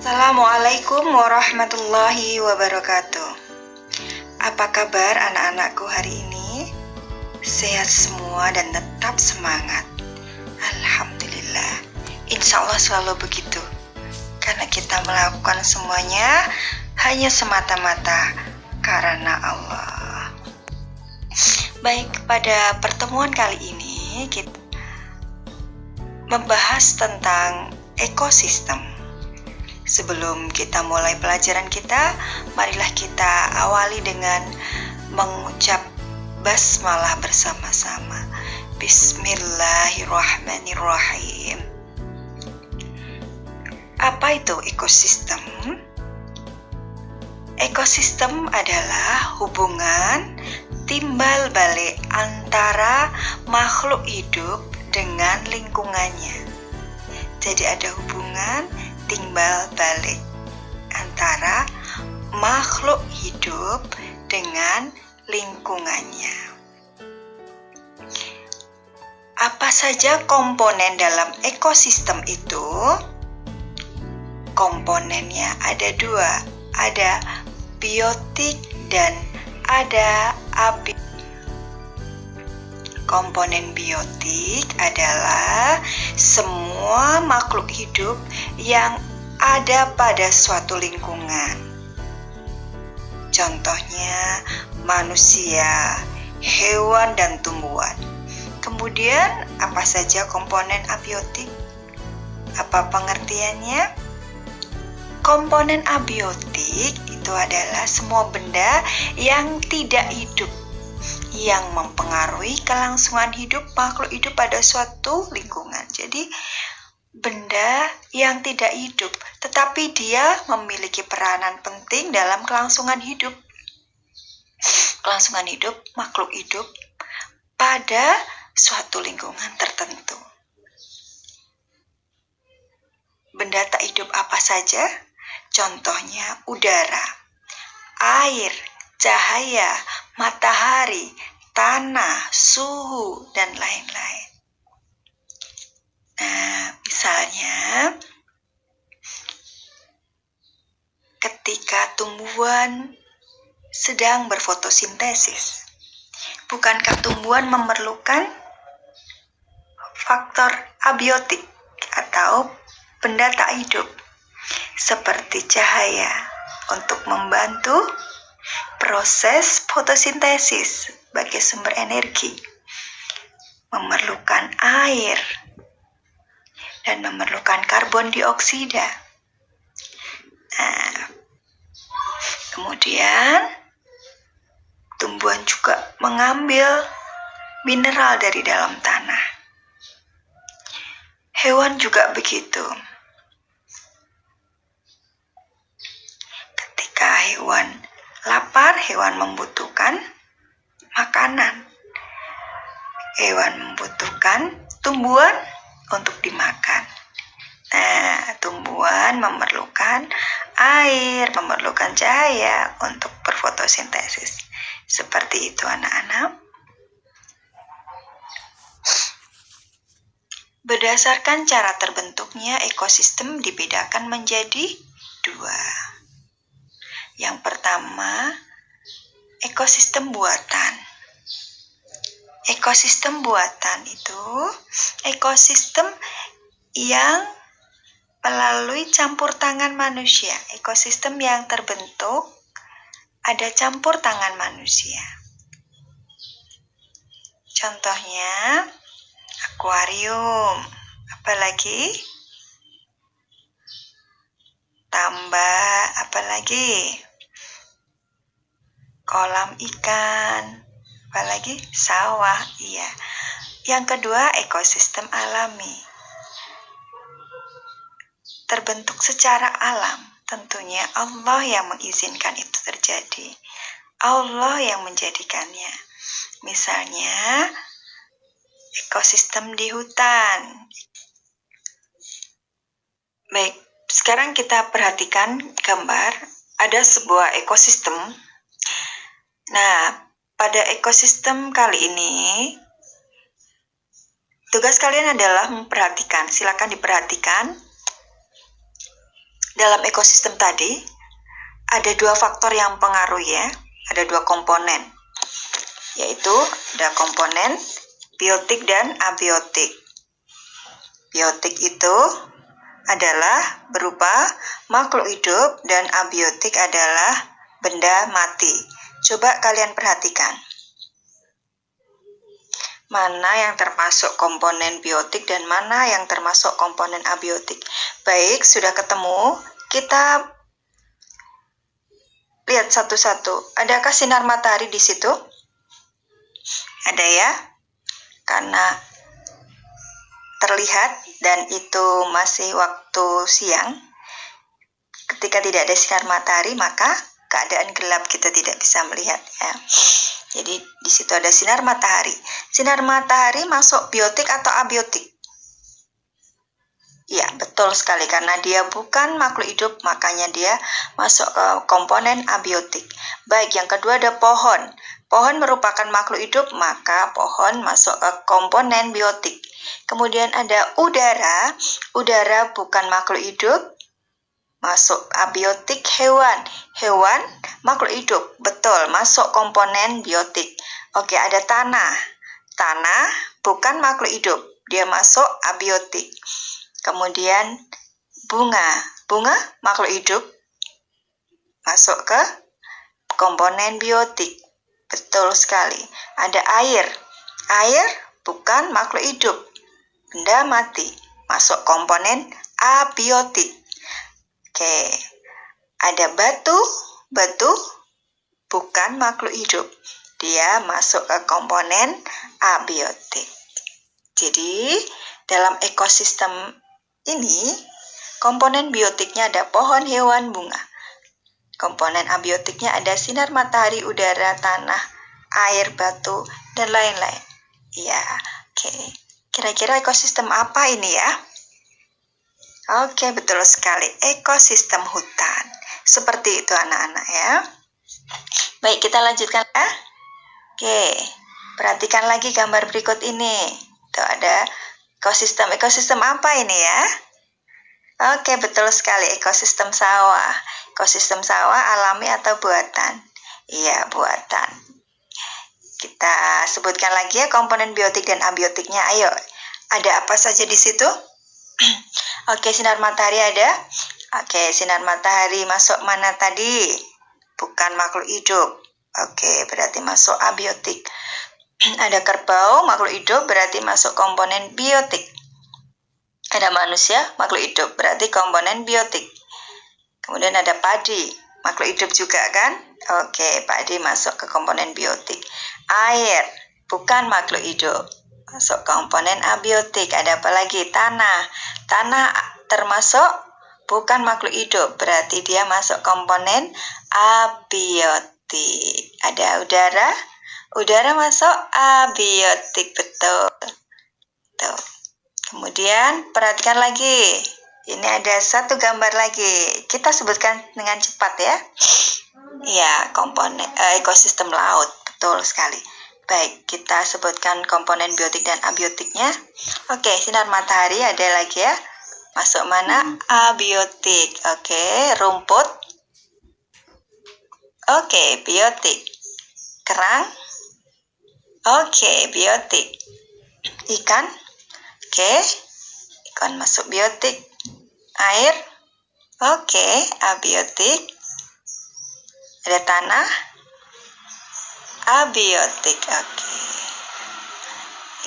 Assalamualaikum warahmatullahi wabarakatuh. Apa kabar anak-anakku hari ini? Sehat semua dan tetap semangat. Alhamdulillah. Insya Allah selalu begitu. Karena kita melakukan semuanya hanya semata-mata karena Allah. Baik, pada pertemuan kali ini kita membahas tentang ekosistem. Sebelum kita mulai pelajaran kita, marilah kita awali dengan mengucap basmalah bersama-sama. Bismillahirrahmanirrahim. Apa itu ekosistem? Ekosistem adalah hubungan timbal balik antara makhluk hidup dengan lingkungannya. Jadi ada hubungan timbal balik antara makhluk hidup dengan lingkungannya. Apa saja komponen dalam ekosistem itu? Komponennya ada dua, ada biotik dan ada abiotik. Komponen biotik adalah semua makhluk hidup yang ada pada suatu lingkungan. Contohnya manusia, hewan, dan tumbuhan. Kemudian apa saja komponen abiotik? Apa pengertiannya? Komponen abiotik itu adalah semua benda yang tidak hidup, yang mempengaruhi kelangsungan hidup makhluk hidup pada suatu lingkungan. Jadi benda yang tidak hidup, tetapi dia memiliki peranan penting dalam kelangsungan hidup makhluk hidup pada suatu lingkungan tertentu. Benda tak hidup apa saja? Contohnya udara, air, cahaya, matahari, tanah, suhu, dan lain-lain. Nah, misalnya ketika tumbuhan sedang berfotosintesis, bukankah tumbuhan memerlukan faktor abiotik atau benda tak hidup seperti cahaya untuk membantu proses fotosintesis sebagai sumber energi, memerlukan air, dan memerlukan karbon dioksida. Nah, kemudian tumbuhan juga mengambil mineral dari dalam tanah. Hewan juga begitu. Ketika hewan lapar, hewan membutuhkan makanan. Hewan membutuhkan tumbuhan untuk dimakan. Nah, tumbuhan memerlukan air, memerlukan cahaya untuk berfotosintesis. Seperti itu anak-anak. Berdasarkan cara terbentuknya, ekosistem dibedakan menjadi dua. Yang pertama, ekosistem buatan. Ekosistem buatan itu ekosistem yang melalui campur tangan manusia. Ekosistem yang terbentuk ada campur tangan manusia. Contohnya akuarium, apalagi tambak, apalagi kolam ikan, apalagi sawah. Iya. Yang kedua, ekosistem alami. Terbentuk secara alam. Tentunya Allah yang mengizinkan itu terjadi. Allah yang menjadikannya. Misalnya ekosistem di hutan. Baik, sekarang kita perhatikan gambar. Ada sebuah ekosistem. Nah, pada ekosistem kali ini tugas kalian adalah memperhatikan. Silakan diperhatikan dalam ekosistem tadi ada dua faktor yang pengaruh ya, ada dua komponen, yaitu ada komponen biotik dan abiotik. Biotik itu adalah berupa makhluk hidup dan abiotik adalah benda mati. Coba kalian perhatikan. Mana yang termasuk komponen biotik dan mana yang termasuk komponen abiotik. Baik, sudah ketemu. Kita lihat satu-satu. Adakah sinar matahari di situ? Ada ya? Karena terlihat dan itu masih waktu siang. Ketika tidak ada sinar matahari, maka keadaan gelap, kita tidak bisa melihat ya. Jadi di situ ada sinar matahari. Sinar matahari masuk biotik atau abiotik? Ya, betul sekali, karena dia bukan makhluk hidup, makanya dia masuk ke komponen abiotik. Baik, yang kedua ada pohon. Pohon merupakan makhluk hidup, maka pohon masuk ke komponen biotik. Kemudian ada udara. Udara bukan makhluk hidup, masuk abiotik. Hewan. Hewan makhluk hidup, betul, masuk komponen biotik. Oke, ada tanah. Tanah bukan makhluk hidup, dia masuk abiotik. Kemudian bunga. Bunga makhluk hidup, masuk ke komponen biotik. Betul sekali. Ada air. Air bukan makhluk hidup, benda mati, masuk komponen abiotik. Oke. Ada batu. Batu bukan makhluk hidup, dia masuk ke komponen abiotik. Jadi dalam ekosistem ini komponen biotiknya ada pohon, hewan, bunga. Komponen abiotiknya ada sinar matahari, udara, tanah, air, batu, dan lain-lain. Ya, oke. Kira-kira ekosistem apa ini ya? Oke, betul sekali. Ekosistem hutan. Seperti itu anak-anak ya. Baik, kita lanjutkan ya. Oke, perhatikan lagi gambar berikut ini. Tuh ada ekosistem. Ekosistem apa ini ya? Oke, betul sekali. Ekosistem sawah. Ekosistem sawah alami atau buatan? Iya, buatan. Kita sebutkan lagi ya komponen biotik dan abiotiknya. Ayo, ada apa saja di situ? Oke, sinar matahari ada. Oke, sinar matahari masuk mana tadi? Bukan makhluk hidup. Oke, berarti masuk abiotik. Ada kerbau, makhluk hidup, berarti masuk komponen biotik. Ada manusia, makhluk hidup, berarti komponen biotik. Kemudian ada padi, makhluk hidup juga kan? Oke, padi masuk ke komponen biotik. Air, bukan makhluk hidup, masuk komponen abiotik. Ada apa lagi? Tanah. Tanah termasuk bukan makhluk hidup, berarti dia masuk komponen abiotik. Ada udara. Udara masuk abiotik, betul. Tuh. Kemudian perhatikan lagi. Ini ada satu gambar lagi. Kita sebutkan dengan cepat ya. Ya, komponen ekosistem laut. Betul sekali. Baik, kita sebutkan komponen biotik dan abiotiknya. Oke, sinar matahari ada lagi ya. Masuk mana? Abiotik. Oke, rumput. Oke, biotik. Kerang. Oke, biotik. Ikan. Oke, ikan masuk biotik. Air. Oke, abiotik. Ada tanah. Abiotik. Oke.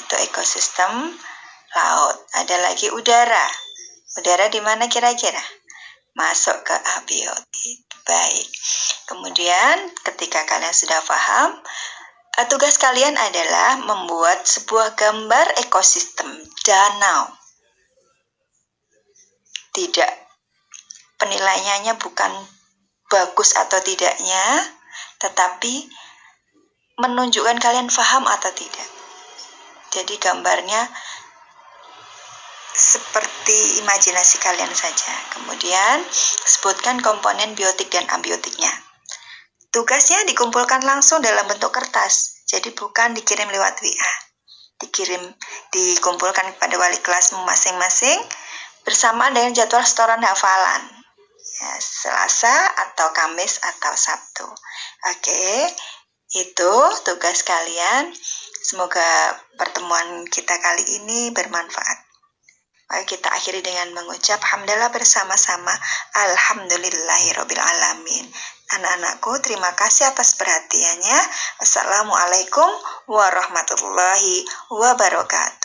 Itu ekosistem laut. Ada lagi udara. Udara di mana kira-kira? Masuk ke abiotik. Baik. Kemudian ketika kalian sudah paham, tugas kalian adalah membuat sebuah gambar ekosistem danau. Tidak, penilaiannya bukan bagus atau tidaknya, tetapi menunjukkan kalian paham atau tidak. Jadi gambarnya seperti imajinasi kalian saja. Kemudian sebutkan komponen biotik dan abiotiknya. Tugasnya dikumpulkan langsung dalam bentuk kertas. Jadi bukan dikirim lewat WA. Dikumpulkan kepada wali kelasmu masing-masing bersama dengan jadwal setoran hafalan. Ya, Selasa atau Kamis atau Sabtu. Oke, itu tugas kalian. Semoga pertemuan kita kali ini bermanfaat. Mari kita akhiri dengan mengucap hamdalah bersama-sama. Alhamdulillahirabbil alamin. Anak-anakku, terima kasih atas perhatiannya. Assalamualaikum warahmatullahi wabarakatuh.